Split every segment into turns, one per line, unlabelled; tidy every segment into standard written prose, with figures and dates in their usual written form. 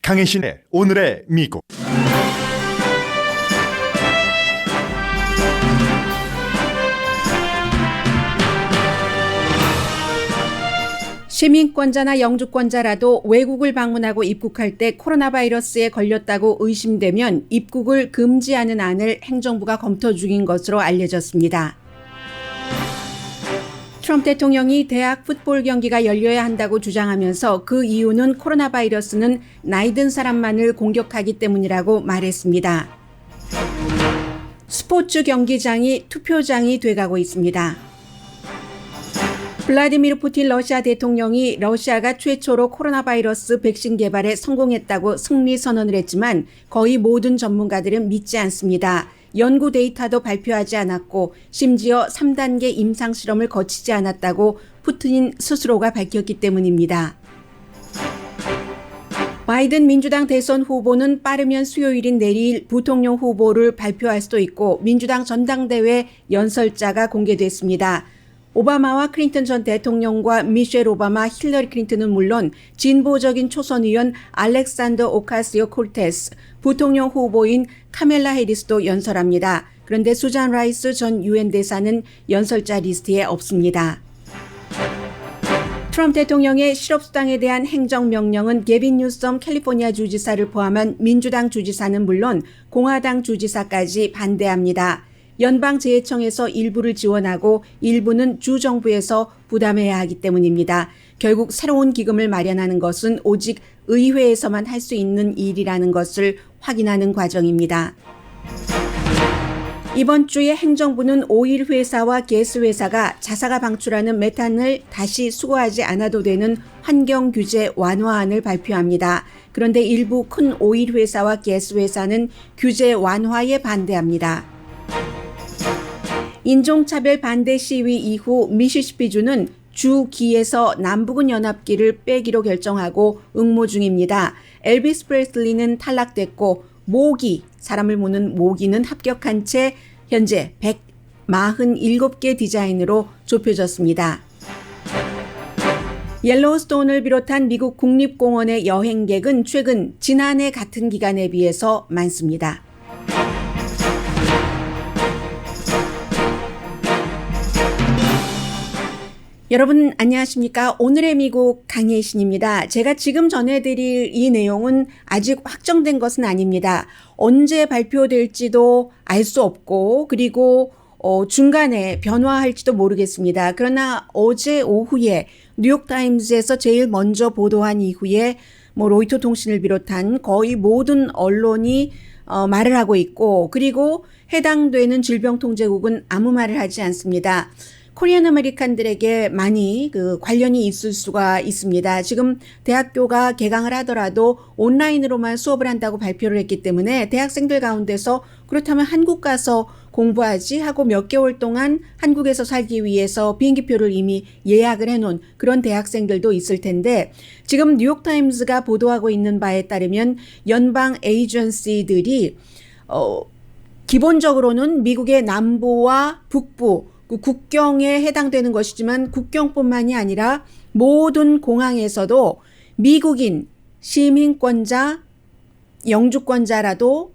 강혜신의 오늘의 미국.
시민권자나 영주권자라도 외국을 방문하고 입국할 때 코로나 바이러스에 걸렸다고 의심되면 입국을 금지하는 안을 행정부가 검토 중인 것으로 알려졌습니다. 트럼프 대통령이 대학 풋볼 경기가 열려야 한다고 주장하면서 그 이유는 코로나 바이러스는 나이 든 사람만을 공격하기 때문이라고 말했습니다. 스포츠 경기장이 투표장이 돼가고 있습니다. 블라디미르 푸틴 러시아 대통령이 러시아가 최초로 코로나 바이러스 백신 개발에 성공했다고 승리 선언을 했지만 거의 모든 전문가들은 믿지 않습니다. 연구 데이터도 발표하지 않았고 심지어 3단계 임상실험을 거치지 않았다고 푸틴 스스로가 밝혔기 때문입니다. 바이든 민주당 대선 후보는 빠르면 수요일인 내일 부통령 후보를 발표할 수도 있고 민주당 전당대회 연설자가 공개됐습니다. 오바마와 클린턴 전 대통령과 미셸 오바마, 힐러리 클린턴은 물론 진보적인 초선 의원 알렉산더 오카시오 콜테스, 부통령 후보인 카멜라 해리스도 연설합니다. 그런데 수잔 라이스 전 유엔 대사는 연설자 리스트에 없습니다. 트럼프 대통령의 실업수당에 대한 행정명령은 게빈 뉴섬 캘리포니아 주지사를 포함한 민주당 주지사는 물론 공화당 주지사까지 반대합니다. 연방재해청에서 일부를 지원하고 일부는 주정부에서 부담해야 하기 때문입니다. 결국 새로운 기금을 마련하는 것은 오직 의회에서만 할 수 있는 일이라는 것을 확인하는 과정입니다. 이번 주에 행정부는 오일 회사와 가스 회사가 자사가 방출하는 메탄을 다시 수거하지 않아도 되는 환경 규제 완화안을 발표합니다. 그런데 일부 큰 오일 회사와 가스 회사는 규제 완화에 반대합니다. 인종차별 반대 시위 이후 미시시피주는 주기에서 남북은 연합기를 빼기로 결정하고 응모 중입니다. 엘비스 프레슬리는 탈락됐고 모기, 사람을 모는 모기는 합격한 채 현재 147개 디자인으로 좁혀졌습니다. 옐로우스톤을 비롯한 미국 국립공원의 여행객은 최근 지난해 같은 기간에 비해서 많습니다. 여러분 안녕하십니까? 오늘의 미국 강혜신입니다. 제가 지금 전해드릴 이 내용은 아직 확정된 것은 아닙니다. 언제 발표될지도 알 수 없고 그리고 중간에 변화할지도 모르겠습니다. 그러나 어제 오후에 뉴욕타임즈에서 제일 먼저 보도한 이후에 로이터 통신을 비롯한 거의 모든 언론이 말을 하고 있고 그리고 해당되는 질병통제국은 아무 말을 하지 않습니다. 코리안 아메리칸들에게 많이 관련이 있을 수가 있습니다. 지금 대학교가 개강을 하더라도 온라인으로만 수업을 한다고 발표를 했기 때문에 대학생들 가운데서 그렇다면 한국 가서 공부하지 하고 몇 개월 동안 한국에서 살기 위해서 비행기표를 이미 예약을 해놓은 그런 대학생들도 있을 텐데 지금 뉴욕타임즈가 보도하고 있는 바에 따르면 연방 에이전시들이 기본적으로는 미국의 남부와 북부 국경에 해당되는 것이지만 국경뿐만이 아니라 모든 공항에서도 미국인, 시민권자, 영주권자라도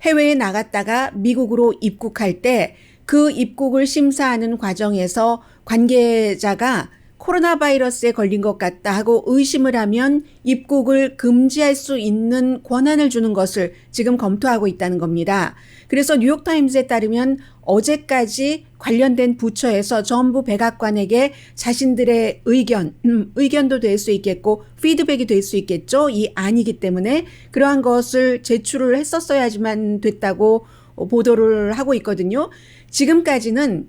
해외에 나갔다가 미국으로 입국할 때 그 입국을 심사하는 과정에서 관계자가 코로나 바이러스에 걸린 것 같다 하고 의심을 하면 입국을 금지할 수 있는 권한을 주는 것을 지금 검토하고 있다는 겁니다. 그래서 뉴욕타임즈에 따르면 어제까지 관련된 부처에서 전부 백악관에게 자신들의 의견도 될 수 있겠고 피드백이 될 수 있겠죠. 이 안이기 때문에 그러한 것을 제출을 했었어야지만 됐다고 보도를 하고 있거든요. 지금까지는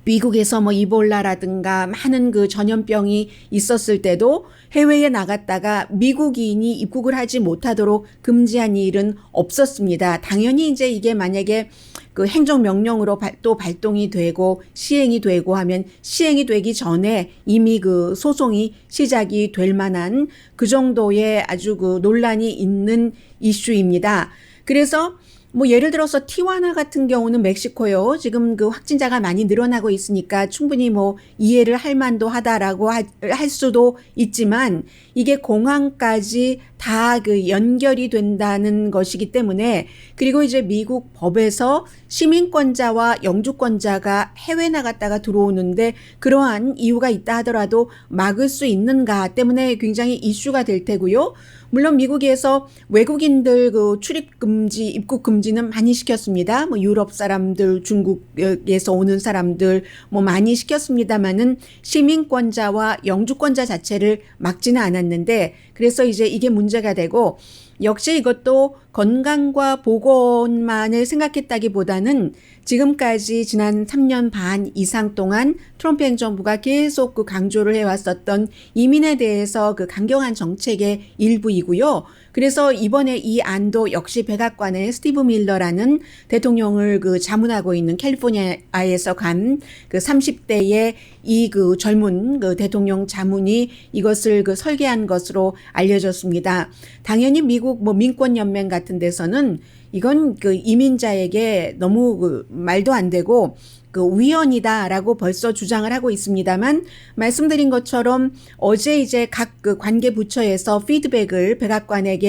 미국에서 이볼라라든가 많은 전염병이 있었을 때도 해외에 나갔다가 미국인이 입국을 하지 못하도록 금지한 일은 없었습니다. 당연히 이제 이게 만약에 행정명령으로 또 발동이 되고 시행이 되고 하면 시행이 되기 전에 이미 소송이 시작이 될 만한 그 정도의 아주 논란이 있는 이슈입니다. 그래서 뭐 예를 들어서 티juana 같은 경우는 멕시코요. 지금 그 확진자가 많이 늘어나고 있으니까 충분히 뭐 이해를 할 만도 하다라고 할 수도 있지만 이게 공항까지 다 그 연결이 된다는 것이기 때문에 그리고 이제 미국 법에서 시민권자와 영주권자가 해외 나갔다가 들어오는데 그러한 이유가 있다 하더라도 막을 수 있는가 때문에 굉장히 이슈가 될 테고요. 물론 미국에서 외국인들 그 출입 금지, 입국 금지는 많이 시켰습니다. 뭐 유럽 사람들, 중국에서 오는 사람들 뭐 많이 시켰습니다만은 시민권자와 영주권자 자체를 막지는 않았는데 그래서 이제 이게 문제가 되고 역시 이것도 건강과 보건만을 생각했다기보다는 지금까지 지난 3년 반 이상 동안 트럼프 행정부가 계속 그 강조를 해왔었던 이민에 대해서 그 강경한 정책의 일부이고요. 그래서 이번에 이 안도 역시 백악관의 스티브 밀러라는 대통령을 그 자문하고 있는 캘리포니아에서 간 그 30대의 이 그 젊은 그 대통령 자문이 이것을 그 설계한 것으로 알려졌습니다. 당연히 미국 뭐 민권연맹 같은 데서는 이건 그 이민자에게 너무 그 말도 안 되고 그 위헌이다라고 벌써 주장을 하고 있습니다만 말씀드린 것처럼 어제 이제 각 그 관계 부처에서 피드백을 백악관에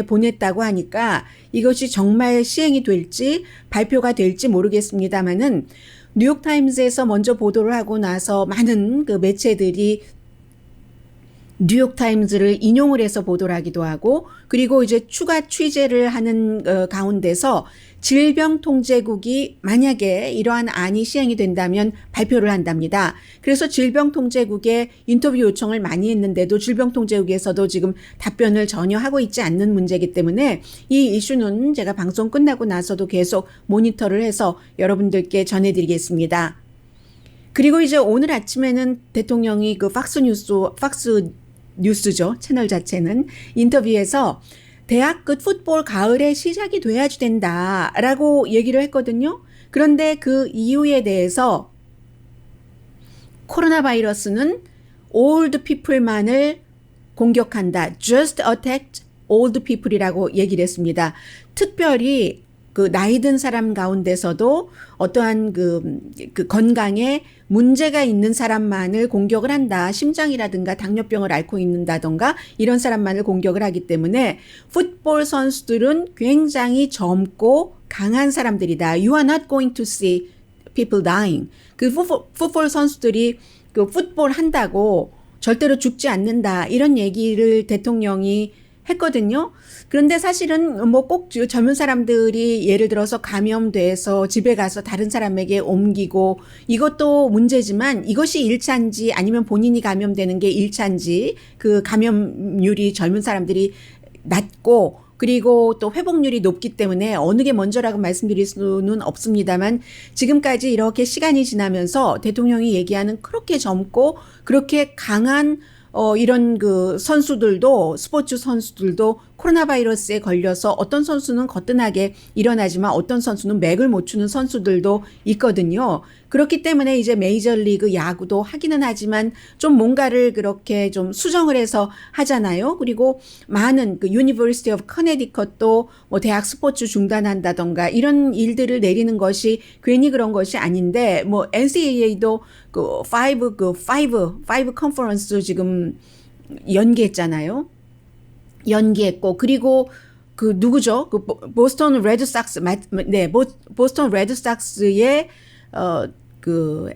보냈다고 하니까 이것이 정말 시행이 될지 발표가 될지 모르겠습니다만은 뉴욕타임즈에서 먼저 보도를 하고 나서 많은 그 매체들이 뉴욕타임즈를 인용을 해서 보도를 하기도 하고 그리고 이제 추가 취재를 하는 가운데서 질병통제국이 만약에 이러한 안이 시행이 된다면 발표를 한답니다. 그래서 질병통제국에 인터뷰 요청을 많이 했는데도 질병통제국에서도 지금 답변을 전혀 하고 있지 않는 문제이기 때문에 이 이슈는 제가 방송 끝나고 나서도 계속 모니터를 해서 여러분들께 전해드리겠습니다. 그리고 이제 오늘 아침에는 대통령이 그 팍스 뉴스죠. 채널 자체는 인터뷰에서 대학 끝 풋볼 가을에 시작이 돼야지 된다라고 얘기를 했거든요. 그런데 그 이유에 대해서 코로나 바이러스는 old people만을 공격한다. just attacked old people이라고 얘기를 했습니다. 특별히 그 나이 든 사람 가운데서도 어떠한 그 건강에 문제가 있는 사람만을 공격을 한다. 심장이라든가 당뇨병을 앓고 있는다던가 이런 사람만을 공격을 하기 때문에 풋볼 선수들은 굉장히 젊고 강한 사람들이다. You are not going to see people dying. 그 풋볼 선수들이 그 풋볼 한다고 절대로 죽지 않는다. 이런 얘기를 대통령이 했거든요. 그런데 사실은 뭐 꼭 젊은 사람들이 예를 들어서 감염돼서 집에 가서 다른 사람에게 옮기고 이것도 문제지만 이것이 1차인지 아니면 본인이 감염되는 게 1차인지 그 감염률이 젊은 사람들이 낮고 그리고 또 회복률이 높기 때문에 어느 게 먼저라고 말씀드릴 수는 없습니다만 지금까지 이렇게 시간이 지나면서 대통령이 얘기하는 그렇게 젊고 그렇게 강한 이런 그 선수들도 스포츠 선수들도 코로나 바이러스에 걸려서 어떤 선수는 거뜬하게 일어나지만 어떤 선수는 맥을 못 추는 선수들도 있거든요. 그렇기 때문에 이제 메이저리그 야구도 하기는 하지만 좀 뭔가를 그렇게 좀 수정을 해서 하잖아요. 그리고 많은 그 유니버시티 오브 커네디컷도 뭐 대학 스포츠 중단한다던가 이런 일들을 내리는 것이 괜히 그런 것이 아닌데 뭐 NCAA도 그 5 컨퍼런스 지금 연기했잖아요. 연기했고 그리고 그 누구죠? 그 보스턴 레드삭스 네, 보스턴 레드삭스의 그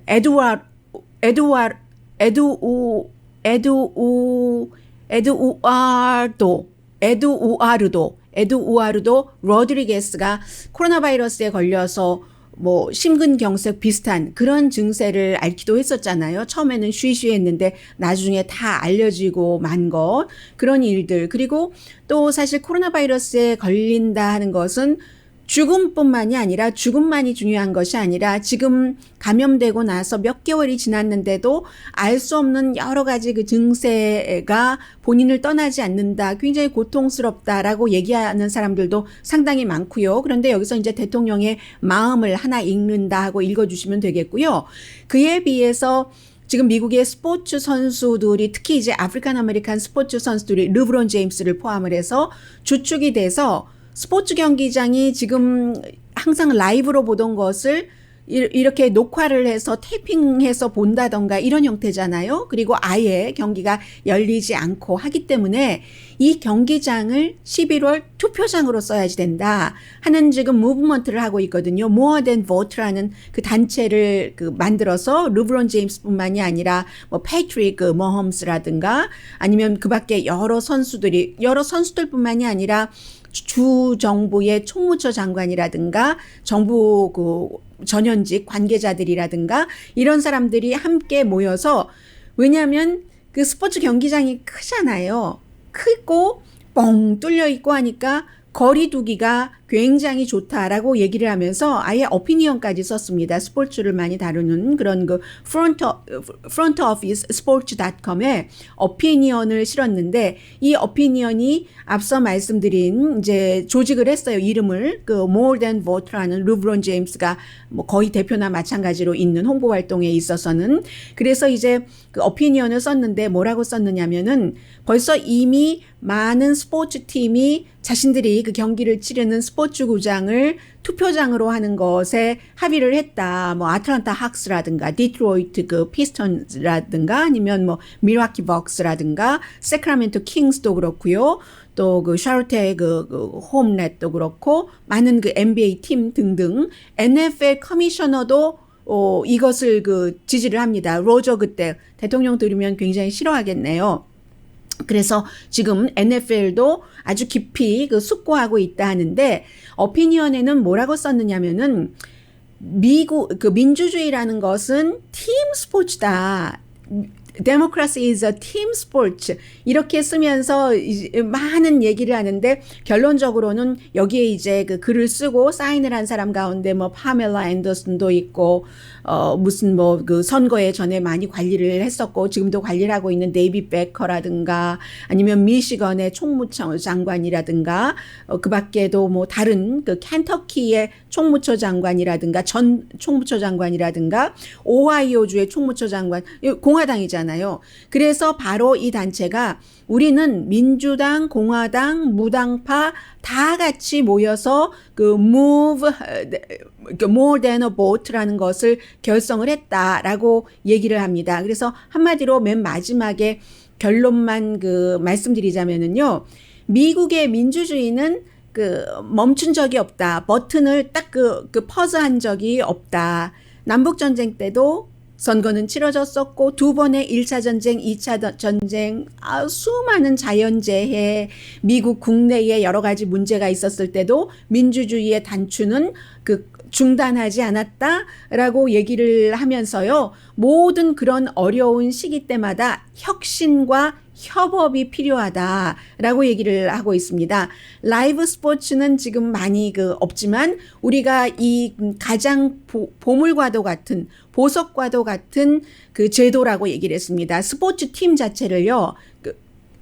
에두아르도 로드리게스가 코로나 바이러스에 걸려서 뭐 심근경색 비슷한 그런 증세를 앓기도 했었잖아요. 처음에는 쉬쉬했는데 나중에 다 알려지고 만 것 그런 일들. 그리고 또 사실 코로나 바이러스에 걸린다 하는 것은 죽음뿐만이 아니라 죽음만이 중요한 것이 아니라 지금 감염되고 나서 몇 개월이 지났는데도 알 수 없는 여러 가지 그 증세가 본인을 떠나지 않는다. 굉장히 고통스럽다라고 얘기하는 사람들도 상당히 많고요. 그런데 여기서 이제 대통령의 마음을 하나 읽는다 하고 읽어주시면 되겠고요. 그에 비해서 지금 미국의 스포츠 선수들이 특히 이제 아프리칸 아메리칸 스포츠 선수들이 르브론 제임스를 포함을 해서 주축이 돼서 스포츠 경기장이 지금 항상 라이브로 보던 것을 이렇게 녹화를 해서 테이핑해서 본다던가 이런 형태잖아요. 그리고 아예 경기가 열리지 않고 하기 때문에 이 경기장을 11월 투표장으로 써야지 된다 하는 지금 무브먼트를 하고 있거든요. More Than Vote라는 그 단체를 만들어서 르브론 제임스뿐만이 아니라 뭐 패트릭 머홈스라든가 아니면 그 밖에 여러 선수들뿐만이 아니라 주 정부의 총무처 장관이라든가 정부 전현직 관계자들이라든가 이런 사람들이 함께 모여서 왜냐하면 그 스포츠 경기장이 크잖아요. 크고 뻥 뚫려 있고 하니까 거리 두기가 굉장히 좋다라고 얘기를 하면서 아예 오피니언까지 썼습니다. 스포츠를 많이 다루는 그런 그 프론트 오피스 스포츠.com에 오피니언을 실었는데 이 오피니언이 앞서 말씀드린 이제 조직을 했어요. 이름을 그 More Than Vote라는 르브론 제임스가 뭐 거의 대표나 마찬가지로 있는 홍보 활동에 있어서는 그래서 이제 그 오피니언을 썼는데 뭐라고 썼느냐면은 벌써 이미 많은 스포츠 팀이 자신들이 그 경기를 치르는 스포츠구장을 투표장으로 하는 것에 합의를 했다. 뭐 아틀란타 학스라든가 디트로이트 그 피스턴즈라든가 아니면 뭐 밀워키 벅스라든가 세크라멘토 킹스도 그렇고요. 또 그 샤르테 그 홈렛도 그렇고 많은 그 NBA 팀 등등 NFL 커미셔너도 이것을 그 지지를 합니다. 로저 그때 대통령 들으면 굉장히 싫어하겠네요. 그래서 지금 NFL도 아주 깊이 그 숙고하고 있다 하는데 오피니언에는 뭐라고 썼느냐면은 미국 그 민주주의라는 것은 팀 스포츠다. Democracy is a team sport. 이렇게 쓰면서 많은 얘기를 하는데 결론적으로는 여기에 이제 그 글을 쓰고 사인을 한 사람 가운데 뭐 파멜라 앤더슨도 있고 무슨 뭐 그 선거에 전에 많이 관리를 했었고 지금도 관리를 하고 있는 데이비 베커라든가 아니면 미시건의 총무처 장관이라든가 그 밖에도 뭐 다른 그 켄터키의 총무처 장관이라든가 전 총무처 장관이라든가 오하이오주의 총무처 장관 공화당이잖아요. 그래서 바로 이 단체가 우리는 민주당, 공화당, 무당파 다 같이 모여서 그 move more than a vote라는 것을 결성을 했다라고 얘기를 합니다. 그래서 한마디로 맨 마지막에 결론만 그 말씀드리자면은요. 미국의 민주주의는 그 멈춘 적이 없다. 버튼을 딱 그 퍼즈한 적이 없다. 남북전쟁 때도 선거는 치러졌었고 두 번의 1차 전쟁, 2차 전쟁, 수많은 자연재해, 미국 국내에 여러 가지 문제가 있었을 때도 민주주의의 단추는 그 중단하지 않았다라고 얘기를 하면서요. 모든 그런 어려운 시기 때마다 혁신과 협업이 필요하다라고 얘기를 하고 있습니다. 라이브 스포츠는 지금 많이 없지만 우리가 이 가장 보물과도 같은 보석과도 같은 그 제도라고 얘기를 했습니다. 스포츠 팀 자체를요.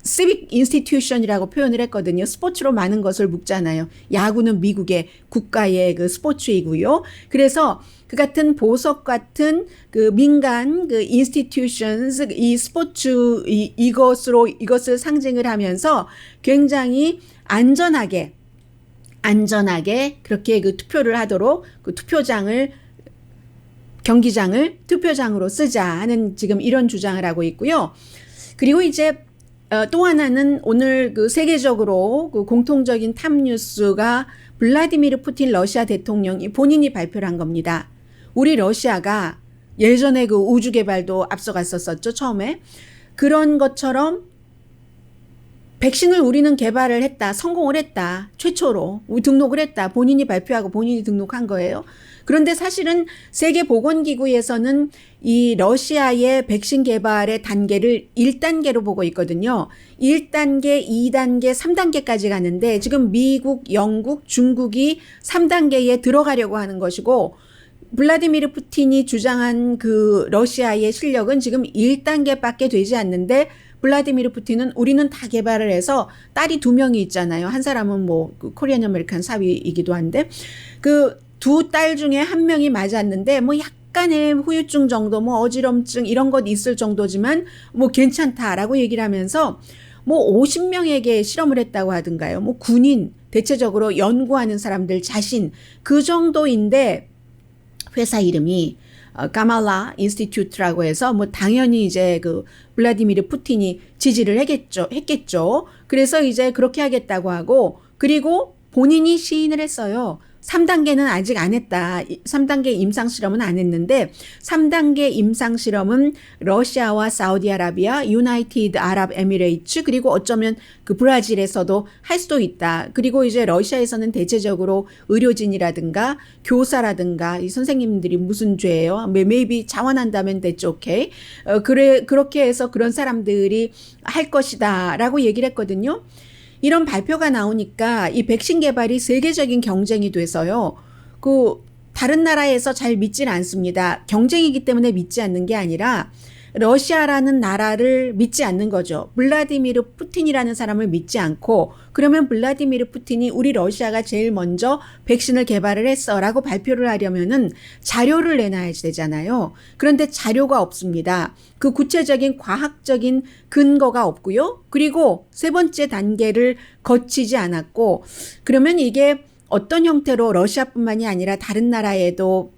civic institution이라고 표현을 했거든요. 스포츠로 많은 것을 묶잖아요. 야구는 미국의 국가의 그 스포츠이고요. 그래서 그 같은 보석 같은 그 민간 그 institutions 이 스포츠 이것을 상징을 하면서 굉장히 안전하게 그렇게 그 투표를 하도록 그 경기장을 투표장으로 쓰자 하는 지금 이런 주장을 하고 있고요. 그리고 이제 또 하나는 오늘 그 세계적으로 그 공통적인 탑 뉴스가 블라디미르 푸틴 러시아 대통령이 본인이 발표를 한 겁니다. 우리 러시아가 예전에 그 우주 개발도 앞서갔었죠, 처음에. 그런 것처럼 백신을 우리는 개발을 했다, 성공을 했다, 최초로 등록을 했다, 본인이 발표하고 본인이 등록한 거예요. 그런데 사실은 세계보건기구에서는 이 러시아의 백신 개발의 단계를 1단계로 보고 있거든요. 1단계, 2단계, 3단계까지 가는데 지금 미국, 영국, 중국이 3단계에 들어가려고 하는 것이고 블라디미르 푸틴이 주장한 그 러시아의 실력은 지금 1단계밖에 되지 않는데 블라디미르 푸틴은 우리는 다 개발을 해서 딸이 2명이 있잖아요. 한 사람은 뭐 코리안 아메리칸 사위이기도 한데 그 두 딸 중에 한 명이 맞았는데 뭐 약간의 후유증 정도 뭐 어지럼증 이런 것 있을 정도지만 뭐 괜찮다라고 얘기를 하면서 뭐 50명에게 실험을 했다고 하던가요. 뭐 군인 대체적으로 연구하는 사람들 자신 그 정도인데 회사 이름이 까말라 인스티튜트라고 해서 뭐 당연히 이제 그 블라디미르 푸틴이 지지를 했겠죠. 그래서 이제 그렇게 하겠다고 하고 그리고 본인이 시인을 했어요. 3단계는 아직 안 했다. 3단계 임상실험은 안 했는데 3단계 임상실험은 러시아와 사우디아라비아, 유나이티드 아랍에미레이트 그리고 어쩌면 그 브라질에서도 할 수도 있다. 그리고 이제 러시아에서는 대체적으로 의료진이라든가 교사라든가 이 선생님들이 무슨 죄예요? maybe 자원한다면 that's okay. 그렇게 해서 그런 사람들이 할 것이다라고 얘기를 했거든요. 이런 발표가 나오니까 이 백신 개발이 세계적인 경쟁이 돼서요. 다른 나라에서 잘 믿지는 않습니다. 경쟁이기 때문에 믿지 않는 게 아니라 러시아라는 나라를 믿지 않는 거죠. 블라디미르 푸틴이라는 사람을 믿지 않고 그러면 블라디미르 푸틴이 우리 러시아가 제일 먼저 백신을 개발을 했어라고 발표를 하려면은 자료를 내놔야 되잖아요. 그런데 자료가 없습니다. 그 구체적인 과학적인 근거가 없고요. 그리고 세 번째 단계를 거치지 않았고 그러면 이게 어떤 형태로 러시아뿐만이 아니라 다른 나라에도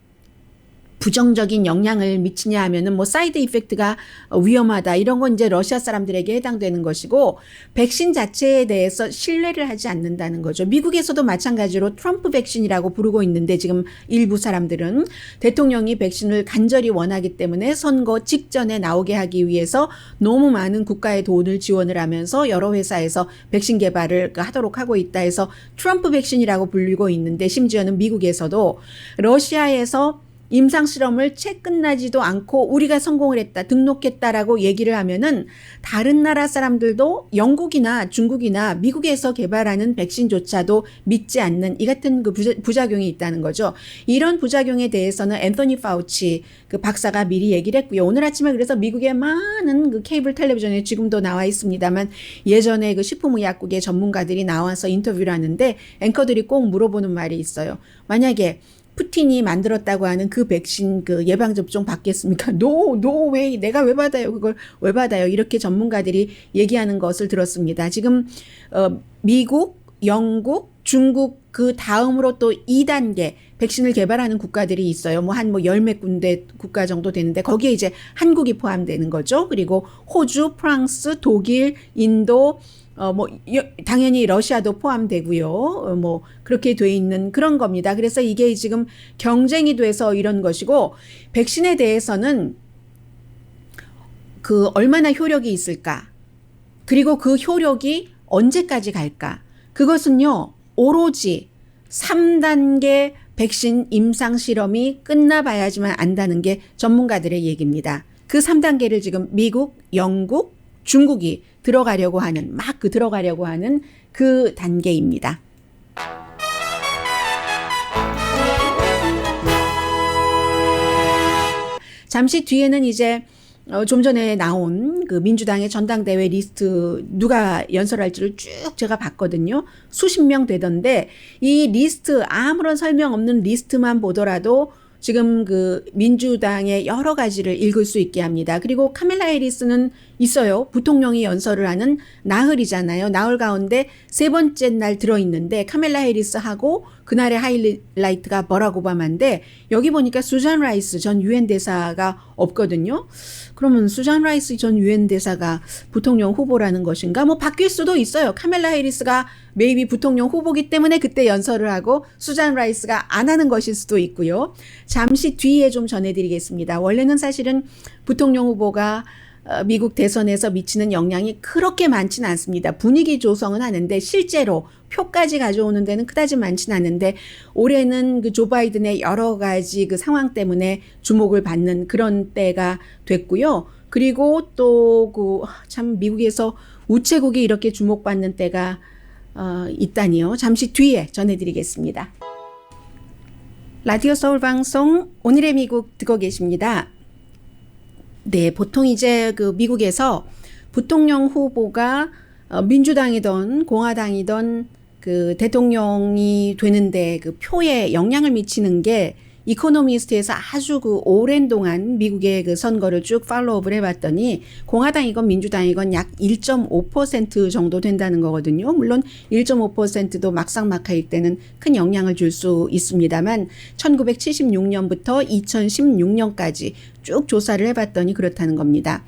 부정적인 영향을 미치냐 하면은 뭐 사이드 이펙트가 위험하다 이런 건 이제 러시아 사람들에게 해당되는 것이고 백신 자체에 대해서 신뢰를 하지 않는다는 거죠. 미국에서도 마찬가지로 트럼프 백신이라고 부르고 있는데 지금 일부 사람들은 대통령이 백신을 간절히 원하기 때문에 선거 직전에 나오게 하기 위해서 너무 많은 국가의 돈을 지원을 하면서 여러 회사에서 백신 개발을 하도록 하고 있다 해서 트럼프 백신이라고 불리고 있는데 심지어는 미국에서도 러시아에서 임상실험을 채 끝나지도 않고 우리가 성공을 했다, 등록했다라고 얘기를 하면은 다른 나라 사람들도 영국이나 중국이나 미국에서 개발하는 백신조차도 믿지 않는 이 같은 그 부작용이 있다는 거죠. 이런 부작용에 대해서는 앤서니 파우치 그 박사가 미리 얘기를 했고요. 오늘 아침에 그래서 미국의 많은 그 케이블 텔레비전에 지금도 나와 있습니다만 예전에 그 식품의약국의 전문가들이 나와서 인터뷰를 하는데 앵커들이 꼭 물어보는 말이 있어요. 만약에 푸틴이 만들었다고 하는 그 백신 그 예방접종 받겠습니까? No way. 내가 왜 받아요? 그걸 왜 받아요? 이렇게 전문가들이 얘기하는 것을 들었습니다. 지금 미국, 영국, 중국 그 다음으로 또 2단계 백신을 개발하는 국가들이 있어요. 한 열 몇 군데 국가 정도 되는데 거기에 이제 한국이 포함되는 거죠. 그리고 호주, 프랑스, 독일, 인도 당연히 러시아도 포함되고요. 그렇게 돼 있는 그런 겁니다. 그래서 이게 지금 경쟁이 돼서 이런 것이고, 백신에 대해서는 얼마나 효력이 있을까? 그리고 그 효력이 언제까지 갈까? 그것은요, 오로지 3단계 백신 임상 실험이 끝나봐야지만 안다는 게 전문가들의 얘기입니다. 그 3단계를 지금 미국, 영국, 중국이 들어가려고 하는 그 단계입니다. 잠시 뒤에는 이제 좀 전에 나온 그 민주당의 전당대회 리스트 누가 연설할지를 쭉 제가 봤거든요. 수십 명 되던데 이 리스트 아무런 설명 없는 리스트만 보더라도 지금 그 민주당의 여러 가지를 읽을 수 있게 합니다. 그리고 카밀라 해리스는 있어요. 부통령이 연설을 하는 나흘이잖아요. 나흘 가운데 세 번째 날 들어있는데 카밀라 해리스하고 그날의 하이라이트가 버락 오바마인데 여기 보니까 수잔 라이스 전 유엔 대사가 없거든요. 그러면 수잔 라이스 전 유엔 대사가 부통령 후보라는 것인가? 바뀔 수도 있어요. 카밀라 해리스가 maybe 부통령 후보기 때문에 그때 연설을 하고 수잔 라이스가 안 하는 것일 수도 있고요. 잠시 뒤에 좀 전해드리겠습니다. 원래는 사실은 부통령 후보가 미국 대선에서 미치는 영향이 그렇게 많지는 않습니다. 분위기 조성은 하는데 실제로 표까지 가져오는 데는 그다지 많지는 않은데 올해는 그 조 바이든의 여러 가지 그 상황 때문에 주목을 받는 그런 때가 됐고요. 그리고 또 참 미국에서 우체국이 이렇게 주목받는 때가 있다니요. 잠시 뒤에 전해드리겠습니다. 라디오 서울 방송 오늘의 미국 듣고 계십니다. 네, 보통 이제 그 미국에서 부통령 후보가 민주당이든 공화당이든 그 대통령이 되는데 그 표에 영향을 미치는 게 이코노미스트에서 아주 그 오랜 동안 미국의 그 선거를 쭉 팔로우업을 해봤더니 공화당이건 민주당이건 약 1.5% 정도 된다는 거거든요. 물론 1.5%도 막상막하일 때는 큰 영향을 줄 수 있습니다만 1976년부터 2016년까지 쭉 조사를 해봤더니 그렇다는 겁니다.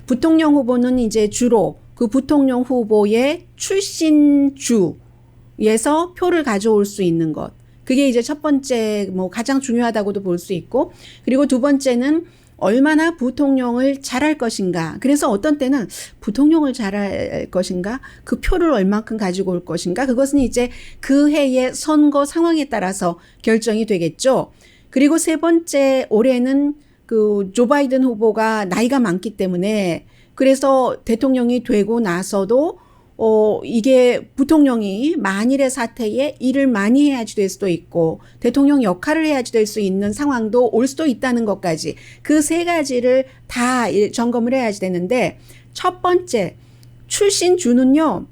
부통령 후보는 이제 주로 그 부통령 후보의 출신 주에서 표를 가져올 수 있는 것. 그게 이제 첫 번째 뭐 가장 중요하다고도 볼 수 있고, 그리고 두 번째는 얼마나 부통령을 잘할 것인가. 그래서 어떤 때는 부통령을 잘할 것인가, 그 표를 얼만큼 가지고 올 것인가, 그것은 이제 그 해의 선거 상황에 따라서 결정이 되겠죠. 그리고 세 번째, 올해는 그 조 바이든 후보가 나이가 많기 때문에 그래서 대통령이 되고 나서도 이게 부통령이 만일의 사태에 일을 많이 해야지 될 수도 있고 대통령 역할을 해야지 될 수 있는 상황도 올 수도 있다는 것까지 그 세 가지를 다 점검을 해야지 되는데 첫 번째 출신 주는요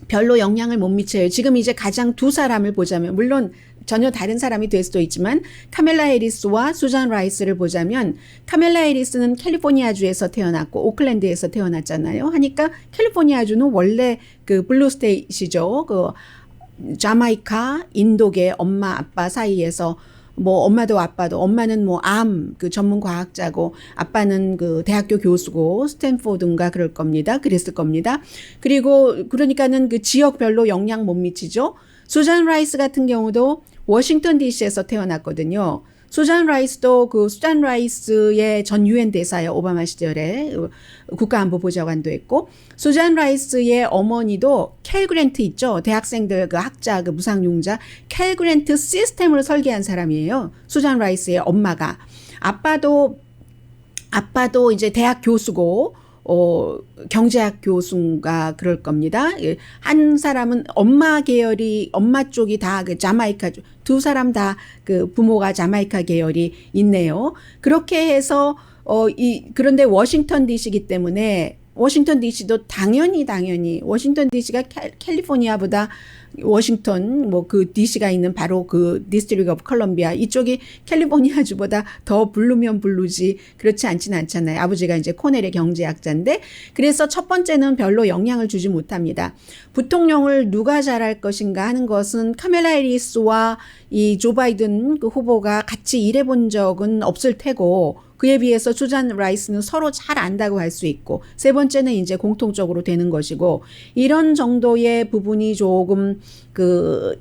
별로 영향을 못 미쳐요. 지금 이제 가장 두 사람을 보자면 물론 전혀 다른 사람이 될 수도 있지만 카멜라 해리스와 수잔 라이스를 보자면 카멜라 해리스는 캘리포니아주에서 태어났고 오클랜드에서 태어났잖아요. 하니까 캘리포니아주는 원래 그 블루 스테이트죠. 그 자마이카, 인도계 엄마 아빠 사이에서 뭐 엄마도 아빠도 엄마는 뭐 암 그 전문 과학자고 아빠는 그 대학교 교수고 스탠포드인가 그럴 겁니다. 그랬을 겁니다. 그리고 그러니까는 그 지역별로 영향 못 미치죠. 수잔 라이스 같은 경우도 워싱턴 DC에서 태어났거든요. 수잔 라이스도 그 수잔 라이스의 전 유엔 대사예요. 오바마 시절에 국가안보보좌관도 했고 수잔 라이스의 어머니도 캘 그랜트 있죠. 대학생들 그 학자 그 무상용자 캘 그랜트 시스템을 설계한 사람이에요. 수잔 라이스의 엄마가 아빠도 이제 대학 교수고 경제학 교수가 그럴 겁니다. 한 사람은 엄마 쪽이 다 그 자마이카, 두 사람 다 그 부모가 자마이카 계열이 있네요. 그렇게 해서, 그런데 워싱턴 DC이기 때문에 워싱턴 DC도 당연히 워싱턴 DC가 캘리포니아보다 워싱턴 뭐 그 DC가 있는 바로 그 디스트릭 오브 컬럼비아 이쪽이 캘리포니아주보다 더 부르면 부르지 그렇지 않지는 않잖아요. 아버지가 이제 코넬의 경제학자인데 그래서 첫 번째는 별로 영향을 주지 못합니다. 부통령을 누가 잘할 것인가 하는 것은 카멜라 해리스와 이 조 바이든 그 후보가 같이 일해본 적은 없을 테고 그에 비해서 수잔 라이스는 서로 잘 안다고 할 수 있고 세 번째는 이제 공통적으로 되는 것이고 이런 정도의 부분이 조금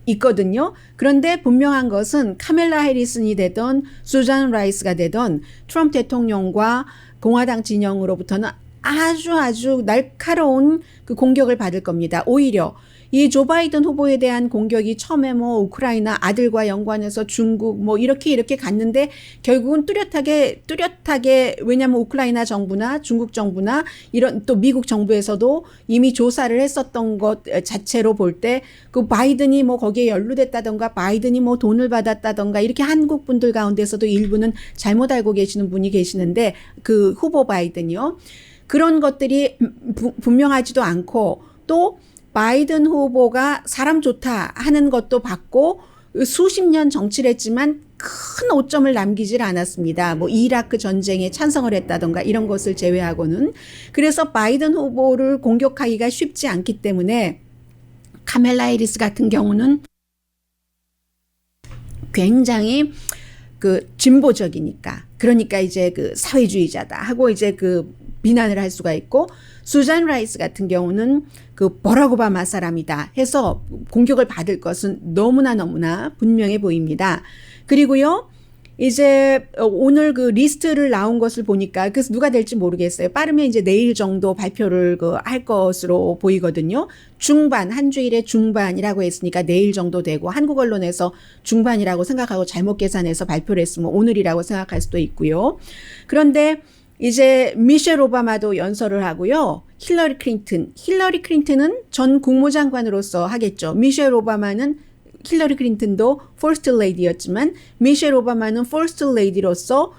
있거든요. 그런데 분명한 것은 카멜라 해리슨이 되던 수잔 라이스가 되던 트럼프 대통령과 공화당 진영으로부터는 아주 날카로운 그 공격을 받을 겁니다. 오히려 이 조 바이든 후보에 대한 공격이 처음에 뭐 우크라이나 아들과 연관해서 중국 뭐 이렇게 갔는데 결국은 뚜렷하게 왜냐하면 우크라이나 정부나 중국 정부나 이런 또 미국 정부에서도 이미 조사를 했었던 것 자체로 볼 때 그 바이든이 뭐 거기에 연루됐다던가 바이든이 뭐 돈을 받았다던가 이렇게 한국 분들 가운데서도 일부는 잘못 알고 계시는 분이 계시는데 그 후보 바이든이요. 그런 것들이 분명하지도 않고 또 바이든 후보가 사람 좋다 하는 것도 봤고 수십 년 정치를 했지만 큰 오점을 남기질 않았습니다. 뭐 이라크 전쟁에 찬성을 했다던가 이런 것을 제외하고는. 그래서 바이든 후보를 공격하기가 쉽지 않기 때문에 카멜라 해리스 같은 경우는 굉장히 그 진보적이니까 그러니까 이제 그 사회주의자다 하고 이제 그 비난을 할 수가 있고 수잔 라이스 같은 경우는 그 버락 오바마 사람이다 해서 공격을 받을 것은 너무나 분명해 보입니다. 그리고요 이제 오늘 그 리스트를 나온 것을 보니까 그래서 누가 될지 모르겠어요. 빠르면 이제 내일 정도 발표를 할 것으로 보이거든요. 중반 한 주일의 중반이라고 했으니까 내일 정도 되고 한국 언론에서 중반이라고 생각하고 잘못 계산해서 발표를 했으면 오늘이라고 생각할 수도 있고요. 그런데 이제 미셸 오바마도 연설을 하고요. 힐러리 클린턴은 전 국무장관으로서 하겠죠. 미셸 오바마는 힐러리 클린턴도 퍼스트 레이디였지만 미셸 오바마는 퍼스트 레이디로서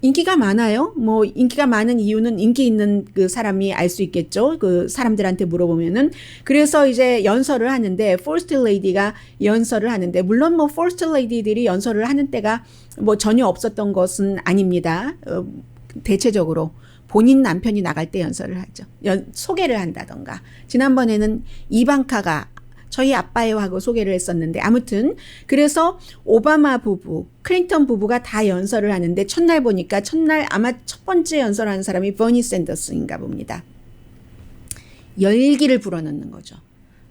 인기가 많아요. 뭐 인기가 많은 이유는 인기 있는 그 사람이 알 수 있겠죠. 그 사람들한테 물어보면은. 그래서 이제 연설을 하는데 First Lady가 연설을 하는데 물론 뭐 First Lady들이 연설을 하는 때가 뭐 전혀 없었던 것은 아닙니다. 대체적으로 본인 남편이 나갈 때 연설을 하죠. 소개를 한다던가. 지난번에는 이방카가 저희 아빠예요 하고 소개를 했었는데 아무튼 그래서 오바마 부부, 클린턴 부부가 다 연설을 하는데 첫날 보니까 첫날 아마 첫 번째 연설하는 사람이 버니 샌더스인가 봅니다. 열기를 불어넣는 거죠.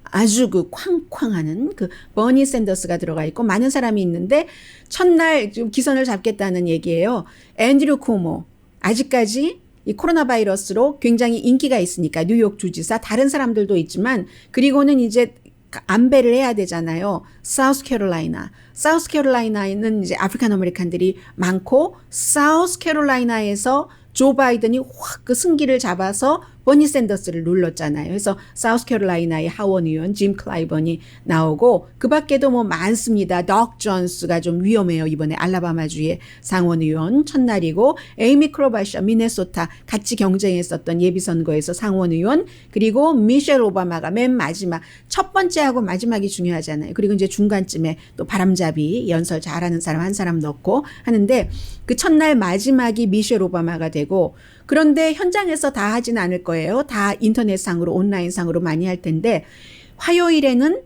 아주 그 쾅쾅하는 그 버니 샌더스가 들어가 있고 많은 사람이 있는데 첫날 좀 기선을 잡겠다는 얘기예요. 앤드류 쿠오모 아직까지 이 코로나 바이러스로 굉장히 인기가 있으니까 뉴욕 주지사 다른 사람들도 있지만 그리고는 이제 안배를 해야 되잖아요. 사우스캐롤라이나는 이제 아프리칸 아메리칸들이 많고 사우스캐롤라이나에서 조 바이든이 확 그 승기를 잡아서 버니 샌더스를 눌렀잖아요. 그래서 사우스캐롤라이나의 하원 의원 짐 클라이번이 나오고 그 밖에도 뭐 많습니다. 덕 존스가 좀 위험해요. 이번에 알라바마주의 상원 의원 첫날이고 에이미 클로바샤 미네소타 같이 경쟁했었던 예비선거에서 상원 의원 그리고 미셸 오바마가 맨 마지막 첫 번째하고 마지막이 중요하잖아요. 그리고 이제 중간쯤에 또 바람잡이 연설 잘하는 사람 한 사람 넣고 하는데 그 첫날 마지막이 미셸 오바마가 되고 그런데 현장에서 다 하진 않을 거예요. 다 인터넷상으로 온라인상으로 많이 할 텐데 화요일에는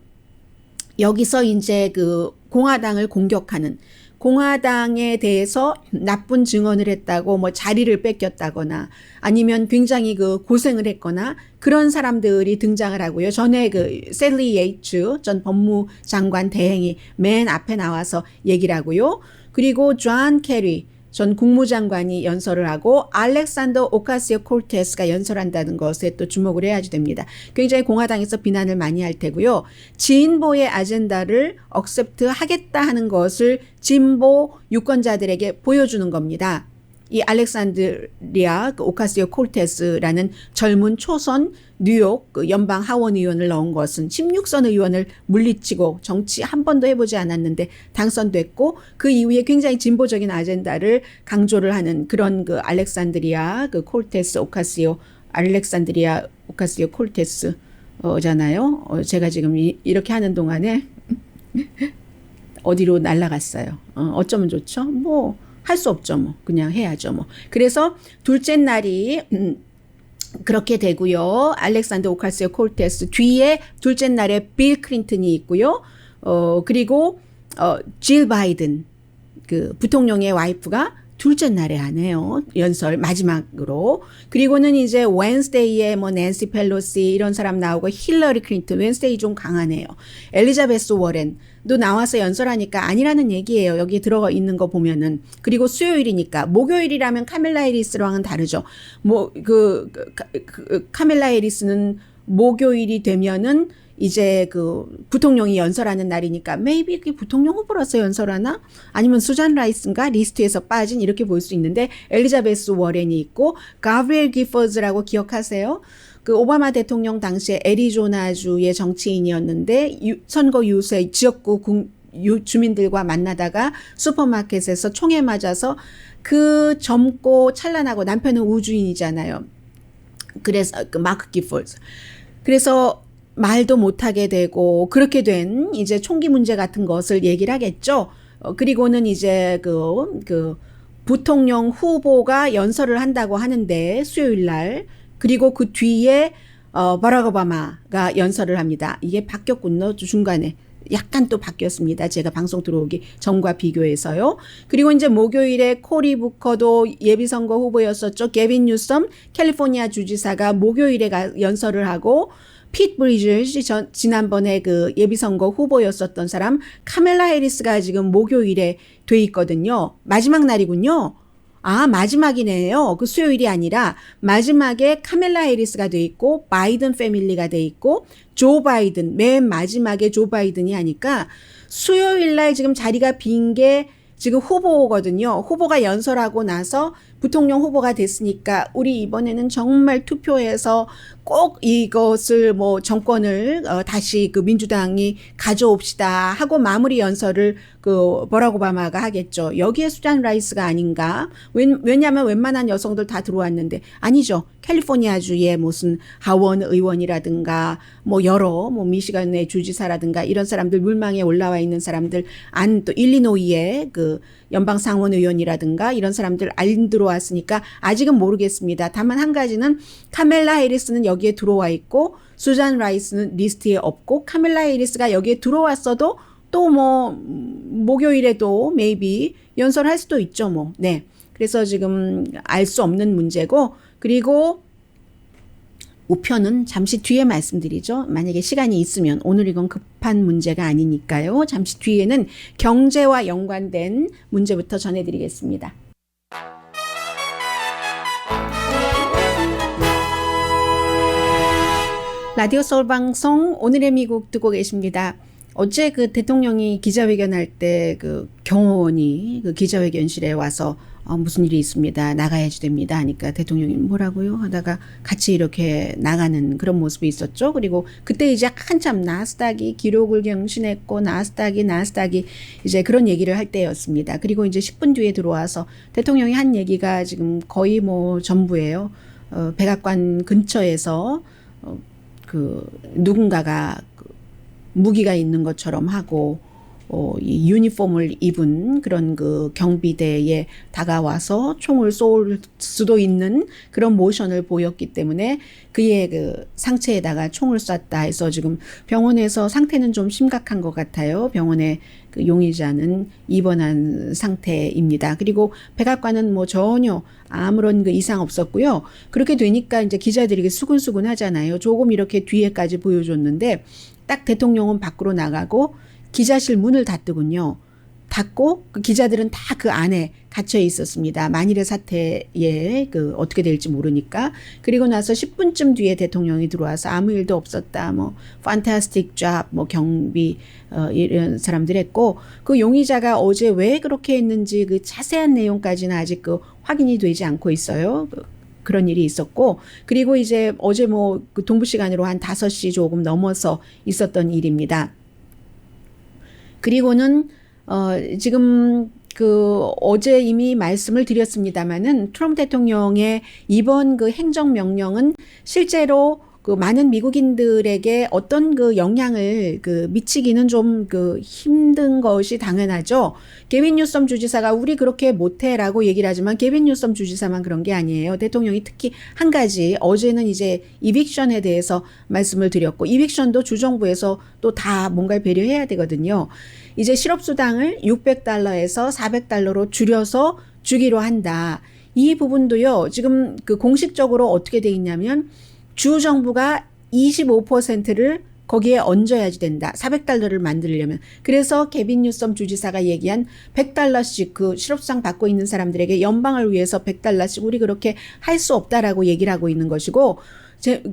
여기서 이제 그 공화당을 공격하는 공화당에 대해서 나쁜 증언을 했다고 뭐 자리를 뺏겼다거나 아니면 굉장히 그 고생을 했거나 그런 사람들이 등장을 하고요. 전에 그 셀리 예이츠 전 법무장관 대행이 맨 앞에 나와서 얘기를 하고요. 그리고 존 케리 전 국무장관이 연설을 하고 알렉산더 오카시오 콜테스가 연설한다는 것에 또 주목을 해야지 됩니다. 굉장히 공화당에서 비난을 많이 할 테고요. 진보의 아젠다를 억셉트 하겠다 하는 것을 진보 유권자들에게 보여주는 겁니다. 이 알렉산드리아 그 오카시오 콜테스라는 젊은 초선 뉴욕 그 연방 하원 의원을 넣은 것은 16선 의원을 물리치고 정치 한 번도 해보지 않았는데 당선됐고 그 이후에 굉장히 진보적인 아젠다를 강조를 하는 그런 그 알렉산드리아 그 콜테스 오카시오 알렉산드리아 오카시오 콜테스잖아요. 제가 지금 이렇게 하는 동안에 어디로 날아갔어요. 어쩌면 좋죠? 뭐 할 수 없죠. 뭐 그냥 해야죠. 뭐 그래서 둘째 날이 그렇게 되고요. 알렉산더 오카시오 콜테스 뒤에 둘째 날에 빌 클린턴이 있고요. 그리고 질 바이든 그 부통령의 와이프가 둘째 날에 하네요. 연설 마지막으로. 그리고는 이제 웬스데이에 뭐 낸시 펠로시 이런 사람 나오고 힐러리 클린턴 웬스데이 좀 강하네요. 엘리자베스 워렌도 나와서 연설하니까 아니라는 얘기예요. 여기 들어가 있는 거 보면은. 그리고 수요일이니까 목요일이라면 카밀라 해리스랑은 다르죠. 뭐 카밀라 해리스는 목요일이 되면은 이제 그 부통령이 연설하는 날이니까 maybe 그게 부통령 후보라서 연설하나? 아니면 수잔 라이스인가? 리스트에서 빠진 이렇게 볼 수 있는데 엘리자베스 워렌이 있고 가브리엘 기퍼즈라고 기억하세요? 그 오바마 대통령 당시에 애리조나주의 정치인이었는데 선거 유세 지역구 주민들과 만나다가 슈퍼마켓에서 총에 맞아서 그 젊고 찬란하고 남편은 우주인이잖아요. 그래서 그 마크 기퍼즈. 그래서 말도 못하게 되고 그렇게 된 이제 총기 문제 같은 것을 얘기를 하겠죠. 그리고는 이제 그 부통령 후보가 연설을 한다고 하는데 수요일 날 그리고 그 뒤에 바락 오바마가 연설을 합니다. 이게 바뀌었군요. 중간에. 약간 또 바뀌었습니다. 제가 방송 들어오기 전과 비교해서요. 그리고 이제 목요일에 코리 부커도 예비선거 후보였었죠. 게빈 뉴섬 캘리포니아 주지사가 목요일에 연설을 하고 핏 브리지즈 지난번에 그 예비선거 후보였었던 사람 카멜라 해리스가 지금 목요일에 돼 있거든요. 마지막 날이군요. 아, 마지막이네요. 그 수요일이 아니라 마지막에 카멜라 해리스가 돼 있고 바이든 패밀리가 돼 있고 조 바이든 맨 마지막에 조 바이든이 하니까 수요일 날 지금 자리가 빈 게 지금 후보거든요. 후보가 연설하고 나서 부통령 후보가 됐으니까 우리 이번에는 정말 투표해서 꼭 이것을 뭐 정권을 다시 그 민주당이 가져옵시다 하고 마무리 연설을 그 버락 오바마가 하겠죠. 여기에 수잔 라이스가 아닌가? 왜냐하면 웬만한 여성들 다 들어왔는데 아니죠. 캘리포니아주의 무슨 하원 의원이라든가 뭐 여러 뭐 미시간의 주지사라든가 이런 사람들 물망에 올라와 있는 사람들 또 일리노이의 그 연방 상원 의원이라든가 이런 사람들 안 들어왔으니까 아직은 모르겠습니다. 다만 한 가지는 카멜라 해리스는 여기에 들어와 있고 수잔 라이스는 리스트에 없고 카멜라 해리스가 여기에 들어왔어도 또 뭐 목요일에도 maybe 연설할 수도 있죠 뭐. 네. 그래서 지금 알 수 없는 문제고 그리고 우편은 잠시 뒤에 말씀드리죠. 만약에 시간이 있으면 오늘 이건 급한 문제가 아니니까요. 잠시 뒤에는 경제와 연관된 문제부터 전해드리겠습니다. 라디오 서울 방송 오늘의 미국 듣고 계십니다. 어제 그 대통령이 기자회견할 때 그 경호원이 그 기자회견실에 와서 무슨 일이 있습니다. 나가야지 됩니다. 하니까 대통령이 뭐라고요? 하다가 같이 이렇게 나가는 그런 모습이 있었죠. 그리고 그때 이제 한참 나스닥이 기록을 경신했고 나스닥이 이제 그런 얘기를 할 때였습니다. 그리고 이제 10분 뒤에 들어와서 대통령이 한 얘기가 지금 거의 뭐 전부예요. 백악관 근처에서 그 누군가가 무기가 있는 것처럼 하고 이 유니폼을 입은 그런 그 경비대에 다가와서 총을 쏠 수도 있는 그런 모션을 보였기 때문에 그의 그 상체에다가 총을 쐈다 해서 지금 병원에서 상태는 좀 심각한 것 같아요. 병원에 그 용의자는 입원한 상태입니다. 그리고 백악관은 뭐 전혀 아무런 그 이상 없었고요. 그렇게 되니까 이제 기자들이 수근수근 하잖아요. 조금 이렇게 뒤에까지 보여줬는데 딱 대통령은 밖으로 나가고 기자실 문을 닫더군요. 닫고 그 기자들은 다 그 안에 갇혀 있었습니다. 만일의 사태에 그 어떻게 될지 모르니까. 그리고 나서 10분쯤 뒤에 대통령이 들어와서 아무 일도 없었다. 뭐 fantastic job 뭐 경비 이런 사람들 했고 그 용의자가 어제 왜 그렇게 했는지 그 자세한 내용까지는 아직 그 확인이 되지 않고 있어요. 그런 일이 있었고 그리고 이제 어제 뭐 그 동부 시간으로 한 5시 조금 넘어서 있었던 일입니다. 그리고는 지금 그 어제 이미 말씀을 드렸습니다마는 트럼프 대통령의 이번 그 행정명령은 실제로 그 많은 미국인들에게 어떤 그 영향을 그 미치기는 좀 그 힘든 것이 당연하죠. 게빈 뉴섬 주지사가 우리 그렇게 못해라고 얘기를 하지만 게빈 뉴섬 주지사만 그런 게 아니에요. 대통령이 특히 한 가지 어제는 이제 이빅션에 대해서 말씀을 드렸고 이빅션도 주정부에서 또 다 뭔가를 배려해야 되거든요. 이제 실업수당을 $600에서 $400로 줄여서 주기로 한다. 이 부분도요. 지금 그 공식적으로 어떻게 돼 있냐면 주 정부가 25%를 거기에 얹어야지 된다. $400를 만들려면. 그래서 게빈 뉴섬 주지사가 얘기한 $100씩 그 실업수당 받고 있는 사람들에게 연방을 위해서 $100씩 우리 그렇게 할 수 없다라고 얘기를 하고 있는 것이고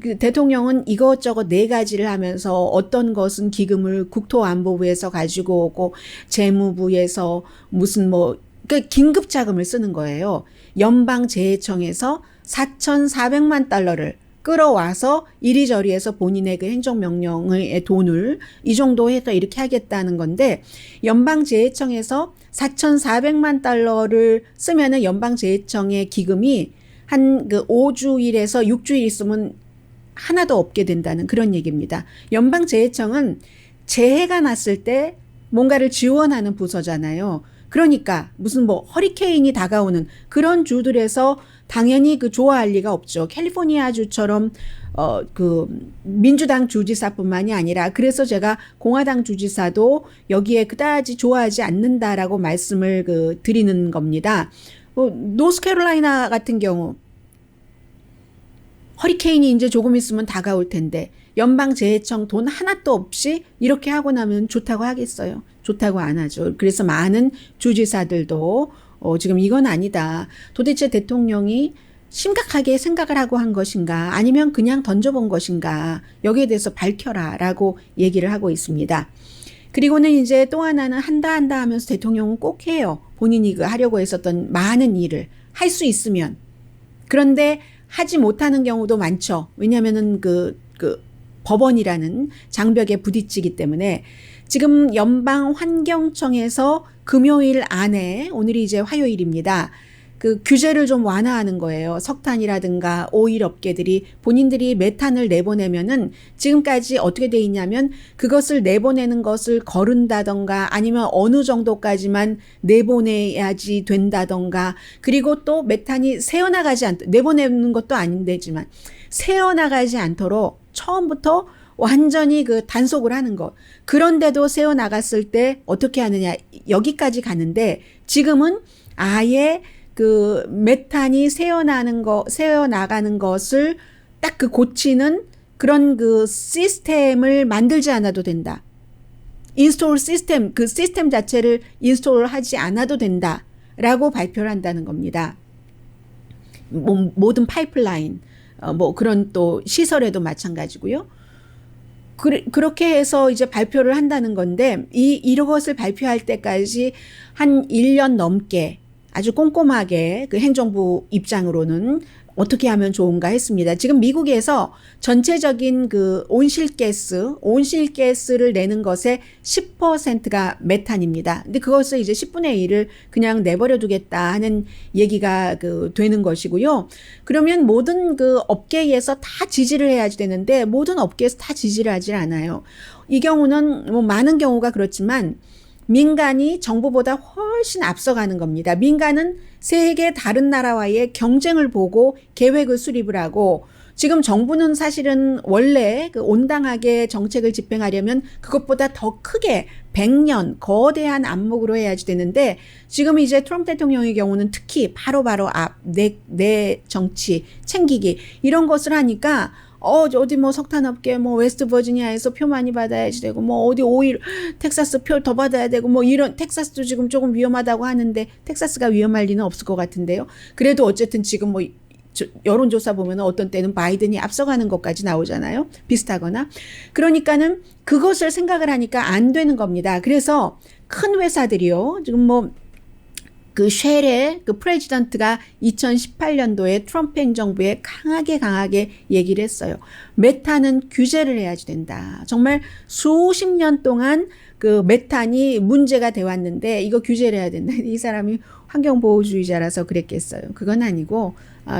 그 대통령은 이것저것 4가지를 하면서 어떤 것은 기금을 국토안보부에서 가지고 오고 재무부에서 무슨 뭐 그러니까 긴급 자금을 쓰는 거예요. 연방재해청에서 $4,400만 끌어와서 이리저리 해서 본인의 그 행정명령의 돈을 이 정도 해서 이렇게 하겠다는 건데 연방재해청에서 $4,400만 쓰면은 연방재해청의 기금이 한 그 5주일에서 6주일 있으면 하나도 없게 된다는 그런 얘기입니다. 연방재해청은 재해가 났을 때 뭔가를 지원하는 부서잖아요. 그러니까 무슨 뭐 허리케인이 다가오는 그런 주들에서 당연히 그 좋아할 리가 없죠. 캘리포니아 주처럼 그 민주당 주지사뿐만이 아니라 그래서 제가 공화당 주지사도 여기에 그다지 좋아하지 않는다라고 말씀을 그 드리는 겁니다. 노스캐롤라이나 같은 경우 허리케인이 이제 조금 있으면 다가올 텐데 연방재해청 돈 하나도 없이 이렇게 하고 나면 좋다고 하겠어요. 좋다고 안 하죠. 그래서 많은 주지사들도 지금 이건 아니다. 도대체 대통령이 심각하게 생각을 하고 한 것인가 아니면 그냥 던져본 것인가 여기에 대해서 밝혀라 라고 얘기를 하고 있습니다. 그리고는 이제 또 하나는 한다 하면서 대통령은 꼭 해요. 본인이 그 하려고 했었던 많은 일을 할 수 있으면. 그런데 하지 못하는 경우도 많죠. 왜냐하면은 그 법원이라는 장벽에 부딪히기 때문에 지금 연방환경청에서 금요일 안에, 오늘이 이제 화요일입니다. 그 규제를 좀 완화하는 거예요. 석탄이라든가 오일 업계들이 본인들이 메탄을 내보내면은 지금까지 어떻게 돼 있냐면 그것을 내보내는 것을 거른다던가 아니면 어느 정도까지만 내보내야지 된다던가, 그리고 또 메탄이 새어나가지 내보내는 것도 아닌데지만 새어나가지 않도록 처음부터 완전히 그 단속을 하는 것. 그런데도 새어나갔을 때 어떻게 하느냐. 여기까지 가는데 지금은 아예 그 메탄이 새어나가는 것을 딱 그 고치는 그런 그 시스템을 만들지 않아도 된다. 인스톨 시스템, 그 시스템 자체를 인스톨을 하지 않아도 된다라고 발표를 한다는 겁니다. 모든 파이프라인, 뭐 그런 또 시설에도 마찬가지고요. 그렇게 해서 이제 발표를 한다는 건데 이것을 발표할 때까지 한 1년 넘게 아주 꼼꼼하게 그 행정부 입장으로는 어떻게 하면 좋은가 했습니다. 지금 미국에서 전체적인 그 온실가스를 내는 것의 10%가 메탄입니다. 근데 그것을 이제 10분의 1을 그냥 내버려 두겠다 하는 얘기가 그 되는 것이고요. 그러면 모든 그 업계에서 다 지지를 해야지 되는데 모든 업계에서 다 지지를 하질 않아요. 이 경우는 뭐 많은 경우가 그렇지만 민간이 정부보다 훨씬 앞서가는 겁니다. 민간은 세계 다른 나라와의 경쟁을 보고 계획을 수립을 하고, 지금 정부는 사실은 원래 그 온당하게 정책을 집행하려면 그것보다 더 크게 100년 거대한 안목으로 해야지 되는데, 지금 이제 트럼프 대통령의 경우는 특히 바로바로 내 정치 챙기기 이런 것을 하니까 어디 뭐 석탄업계 뭐 웨스트 버지니아에서 표 많이 받아야지 되고, 뭐 어디 오일 텍사스 표 더 받아야 되고, 뭐 이런, 텍사스도 지금 조금 위험하다고 하는데 텍사스가 위험할 리는 없을 것 같은데요. 그래도 어쨌든 지금 뭐 여론조사 보면 어떤 때는 바이든이 앞서가는 것까지 나오잖아요. 비슷하거나. 그러니까는 그것을 생각을 하니까 안 되는 겁니다. 그래서 큰 회사들이요, 지금 뭐 그 쉘의 그 프레지던트가 2018년도에 트럼프 행정부에 강하게 얘기를 했어요. 메탄은 규제를 해야지 된다. 정말 수십 년 동안 그 메탄이 문제가 돼 왔는데 이거 규제를 해야 된다. 이 사람이 환경보호주의자라서 그랬겠어요. 그건 아니고,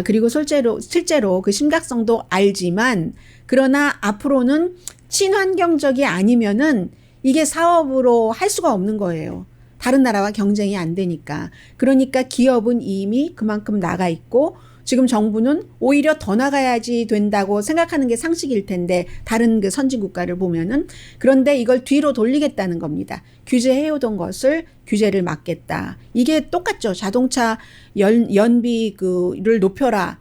그리고 실제로 그 심각성도 알지만, 그러나 앞으로는 친환경적이 아니면은 이게 사업으로 할 수가 없는 거예요. 다른 나라와 경쟁이 안 되니까. 그러니까 기업은 이미 그만큼 나가 있고, 지금 정부는 오히려 더 나가야지 된다고 생각하는 게 상식일 텐데, 다른 그 선진 국가를 보면은. 그런데 이걸 뒤로 돌리겠다는 겁니다. 규제해오던 것을 규제를 막겠다. 이게 똑같죠. 자동차 연비를 높여라.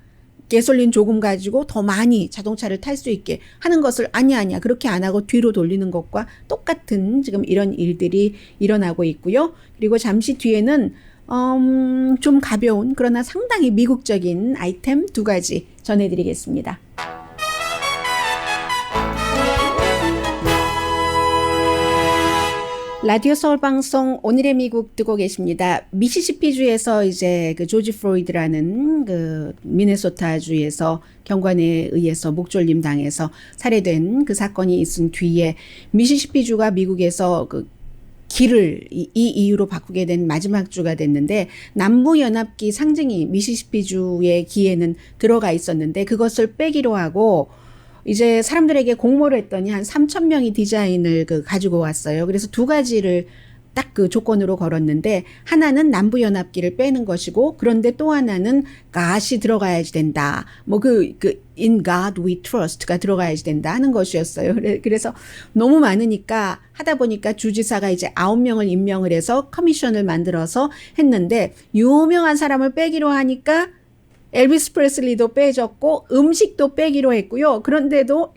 가솔린 조금 가지고 더 많이 자동차를 탈 수 있게 하는 것을 아니야 그렇게 안 하고 뒤로 돌리는 것과 똑같은 지금 이런 일들이 일어나고 있고요. 그리고 잠시 뒤에는 좀 가벼운 그러나 상당히 미국적인 아이템 2가지 전해드리겠습니다. 라디오 서울 방송 오늘의 미국 듣고 계십니다. 미시시피주에서 이제 그 조지 플로이드라는 그 미네소타주에서 경관에 의해서 목졸림 당해서 살해된 그 사건이 있은 뒤에 미시시피주가 미국에서 그 길을 이 이유로 바꾸게 된 마지막 주가 됐는데, 남부연합기 상징이 미시시피주의 기에는 들어가 있었는데 그것을 빼기로 하고 이제 사람들에게 공모를 했더니 한 3,000명이 디자인을 가지고 왔어요. 그래서 2가지를 딱 그 조건으로 걸었는데, 하나는 남부연합기를 빼는 것이고, 그런데 또 하나는 God이 들어가야지 된다. 뭐 in God we trust가 들어가야지 된다 하는 것이었어요. 그래서 너무 많으니까 하다 보니까 주지사가 이제 9명을 임명을 해서 커미션을 만들어서 했는데, 유명한 사람을 빼기로 하니까 엘비스 프레슬리도 빼졌고 음식도 빼기로 했고요. 그런데도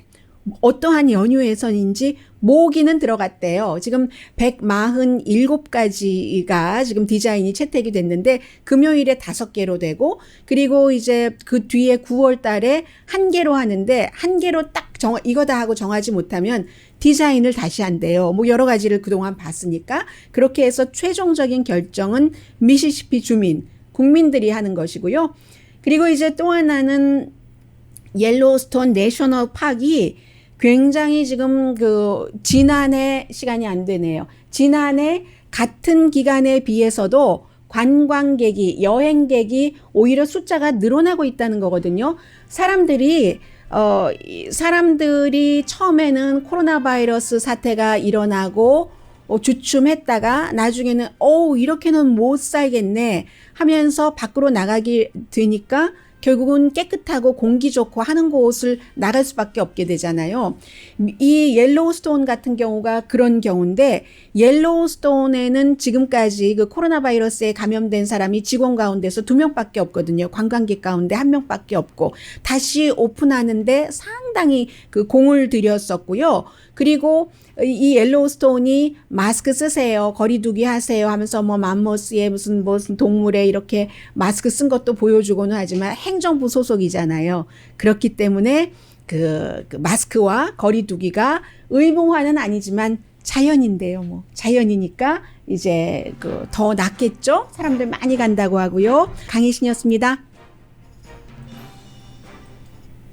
어떠한 연유에서인지 모기는 들어갔대요. 지금 147가지가 지금 디자인이 채택이 됐는데 금요일에 5개로 되고, 그리고 이제 그 뒤에 9월 달에 1개로 하는데, 1개로 딱 이거다 하고 정하지 못하면 디자인을 다시 한대요. 뭐 여러 가지를 그동안 봤으니까. 그렇게 해서 최종적인 결정은 미시시피 주민, 국민들이 하는 것이고요. 그리고 이제 또 하나는 옐로우스톤 내셔널 파크이 굉장히 지금 지난해 시간이 안 되네요. 지난해 같은 기간에 비해서도 관광객이, 여행객이 오히려 숫자가 늘어나고 있다는 거거든요. 사람들이 처음에는 코로나 바이러스 사태가 일어나고 주춤했다가 나중에는 이렇게는 못 살겠네 하면서 밖으로 나가게 되니까 결국은 깨끗하고 공기 좋고 하는 곳을 나갈 수밖에 없게 되잖아요. 이 옐로우스톤 같은 경우가 그런 경우인데, 옐로우스톤에는 지금까지 그 코로나 바이러스에 감염된 사람이 직원 가운데서 2명밖에 없거든요. 관광객 가운데 1명밖에 없고, 다시 오픈하는데 상당히 그 공을 들였었고요. 그리고 이 옐로우스톤이 마스크 쓰세요, 거리두기 하세요 하면서 뭐 맘모스에 무슨 동물에 이렇게 마스크 쓴 것도 보여주고는 하지만 행정부 소속이잖아요. 그렇기 때문에 그 마스크와 거리두기가 의무화는 아니지만 자연인데요. 뭐 자연이니까 이제 더 낫겠죠. 사람들 많이 간다고 하고요. 강혜신이었습니다.